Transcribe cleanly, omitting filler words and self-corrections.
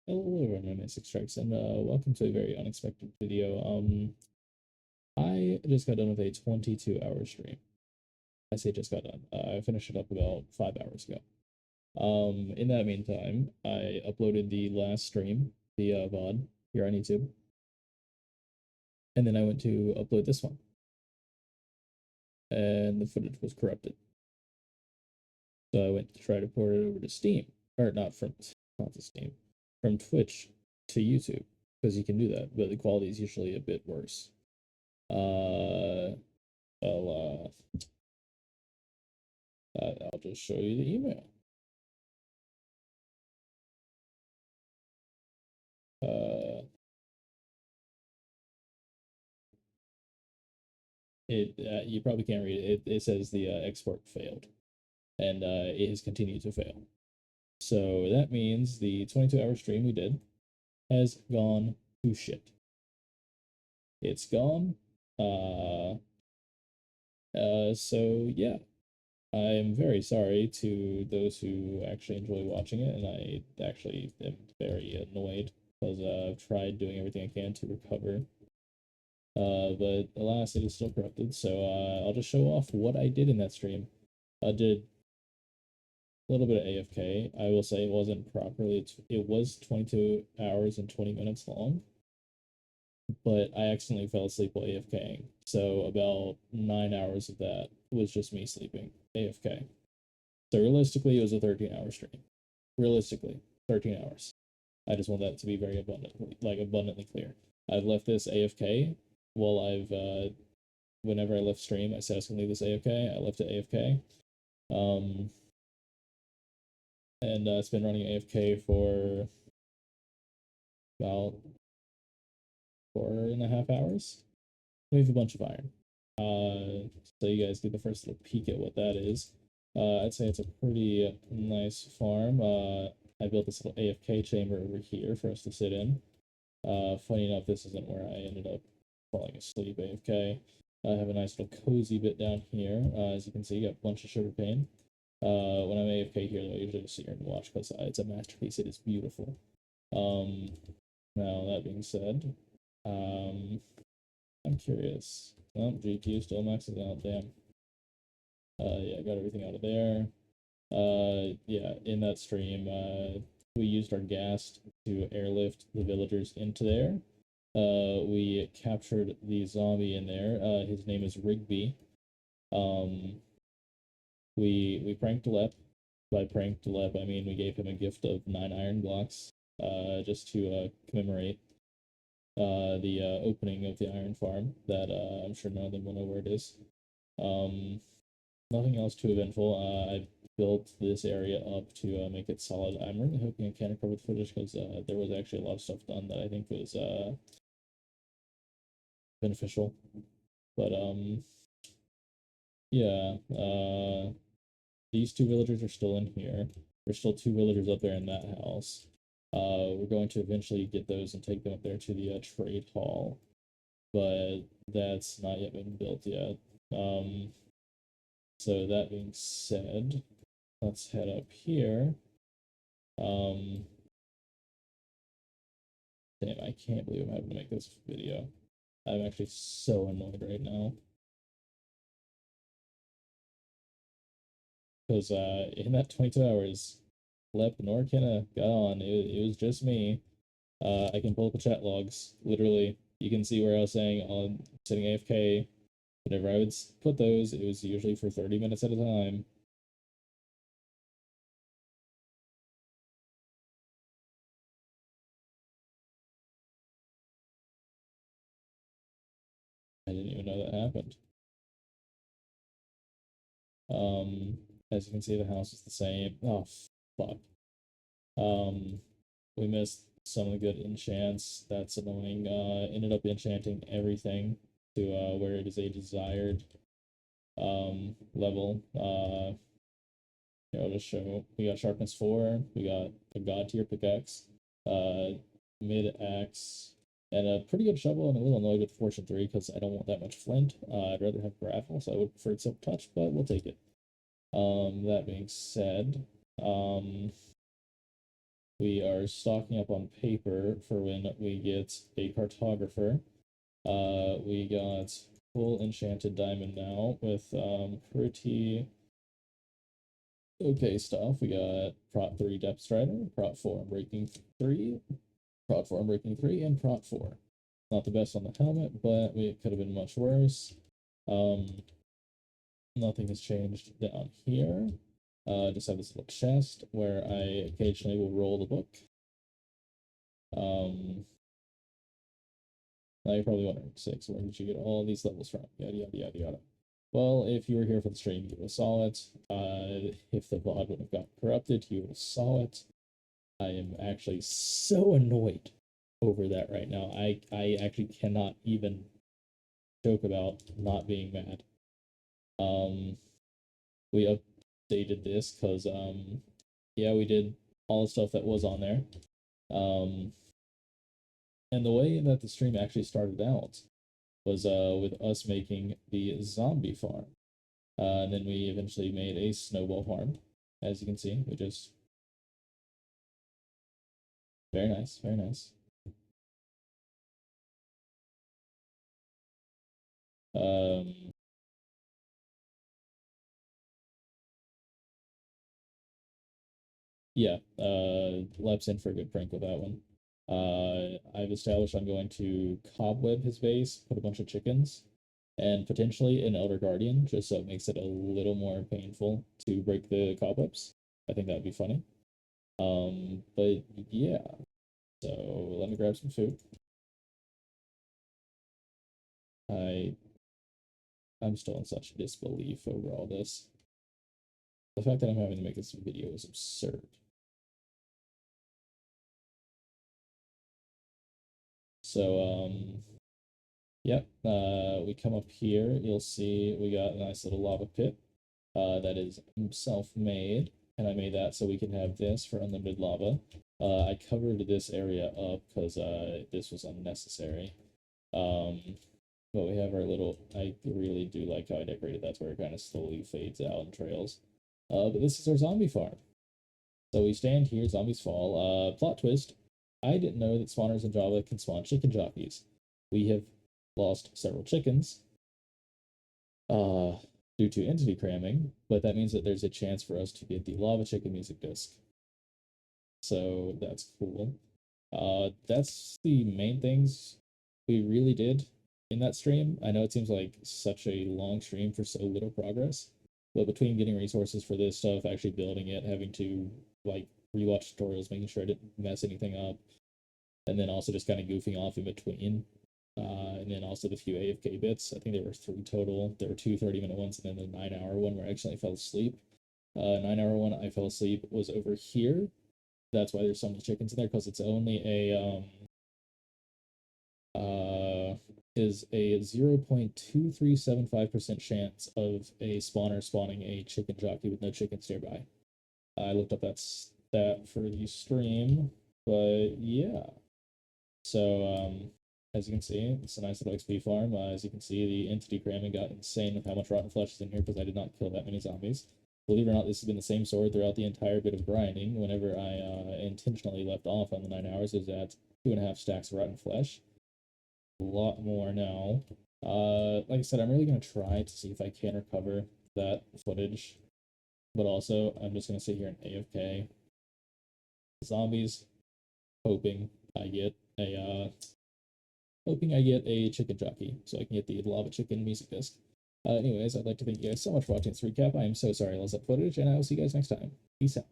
Hello everyone, my name is Strikes, and welcome to a very unexpected video. I just got done with a 22-hour stream. I say just got done. I finished it up about 5 hours ago. In that meantime, I uploaded the last stream, the VOD, here on YouTube. And then I went to upload this one. And the footage was corrupted. So I went to try to port it over to Steam. Or not to Steam. From Twitch to YouTube. Because you can do that, but the quality is usually a bit worse. I'll just show you the email. You probably can't read it. It says the export failed, and it has continued to fail. So that means the 22-hour stream we did has gone to shit. It's gone. So yeah, I'm very sorry to those who actually enjoy watching it, and I actually am very annoyed because I've tried doing everything I can to recover. But alas, it is still corrupted, so I'll just show off what I did in that stream. I did a little bit of AFK. I will say it wasn't properly, it was 22 hours and 20 minutes long, but I accidentally fell asleep while AFKing. So about 9 hours of that was just me sleeping AFK. So realistically, it was a 13-hour stream. Realistically, 13 hours. I just want that to be very abundantly clear. I've left this AFK while whenever I left stream, I said I was gonna leave this AFK. I left it AFK. And it's been running AFK for about 4.5 hours. We have a bunch of iron. So you guys get the first little peek at what that is. I'd say it's a pretty nice farm. I built this little AFK chamber over here for us to sit in. Funny enough, this isn't where I ended up falling asleep AFK. I have a nice little cozy bit down here. As you can see, you got a bunch of sugarcane. When I'm AFK here, though, I usually just sit here and watch because it's a masterpiece. It is beautiful. Now that being said, I'm curious. Oh, GPU still maxes out. Damn. Yeah, I got everything out of there. Yeah, in that stream, we used our gas to airlift the villagers into there. We captured the zombie in there. His name is Rigby. We pranked Lep. By pranked Lep, I mean we gave him a gift of 9 iron blocks, just to commemorate the opening of the iron farm. That I'm sure none of them will know where it is. Nothing else too eventful. I built this area up to make it solid. I'm really hoping I can recover the footage because there was actually a lot of stuff done that I think was beneficial. But yeah, these 2 villagers are still in here. There's still 2 villagers up there in that house. We're going to eventually get those and take them up there to the trade hall, but that's not yet been built yet. So that being said, let's head up here. Damn, I can't believe I'm having to make this video. I'm actually so annoyed right now. Because in that 22 hours, Lep nor Kenna got on. It was just me. I can pull up the chat logs. Literally, you can see where I was saying on sitting AFK. Whenever I would put those, it was usually for 30 minutes at a time. I didn't even know that happened. As you can see, the house is the same. Oh, fuck. We missed some of the good enchants. That's annoying. Ended up enchanting everything to where it is a desired level. I'll just show. We got sharpness 4. We got a god tier pickaxe, mid axe, and a pretty good shovel. I'm a little annoyed with fortune 3 because I don't want that much flint. I'd rather have gravel, so I would prefer silk touch, but we'll take it. That being said, we are stocking up on paper for when we get a cartographer. We got full enchanted diamond now with pretty okay stuff. We got Prot 3 Depth Strider, Prot 4 Breaking 3, Prot 4 Breaking 3, and Prot 4. Not the best on the helmet, but it could have been much worse. Nothing has changed down here. Just have this little chest where I occasionally will roll the book. Now you're probably wondering, 6, where did you get all these levels from? Yada, yada, yada, yada. Well, if you were here for the stream, you would have saw it. If the VOD would have gotten corrupted, you would have saw it. I am actually so annoyed over that right now. I actually cannot even joke about not being mad. We updated this because yeah, we did all the stuff that was on there. And the way that the stream actually started out was with us making the zombie farm. And then we eventually made a snowball farm, as you can see, which is very nice, very nice. Yeah, Lep's in for a good prank with that one. I've established I'm going to cobweb his base, put a bunch of chickens, and potentially an Elder Guardian, just so it makes it a little more painful to break the cobwebs. I think that would be funny. But yeah, so let me grab some food. I'm still in such disbelief over all this. The fact that I'm having to make this video is absurd. So, yep, we come up here, you'll see we got a nice little lava pit that is self-made, and I made that so we can have this for unlimited lava. I covered this area up because this was unnecessary. But we have our little, I really do like how I decorated that to where it kind of slowly fades out and trails. But this is our zombie farm. So we stand here, zombies fall. Plot twist, I didn't know that spawners in Java can spawn chicken jockeys. We have lost several chickens due to entity cramming, but that means that there's a chance for us to get the lava chicken music disc. So that's cool. That's the main things we really did in that stream. I know it seems like such a long stream for so little progress, but between getting resources for this stuff, actually building it, having to like rewatch tutorials, making sure I didn't mess anything up, and then also just kind of goofing off in between. And then also the few AFK bits. I think there were 3 total. There were 2 30-minute ones and then the 9-hour one where I actually fell asleep. 9-hour one I fell asleep was over here. That's why there's so many chickens in there, because it's only a is a 0.2375% chance of a spawner spawning a chicken jockey with no chickens nearby. I looked up that stat for the stream, but yeah. So as you can see, it's a nice little XP farm. As you can see, the entity cramming got insane with how much rotten flesh is in here because I did not kill that many zombies. Believe it or not, this has been the same sword throughout the entire bit of grinding. Whenever I intentionally left off on the 9 hours, is at 2.5 stacks of rotten flesh. A lot more now. Like I said, I'm really going to try to see if I can recover that footage. But also, I'm just going to sit here and AFK zombies, hoping I get a chicken jockey so I can get the lava chicken music disc. Anyways, I'd like to thank you guys so much for watching this recap. I am so sorry I lost that footage, and I will see you guys next time. Peace out.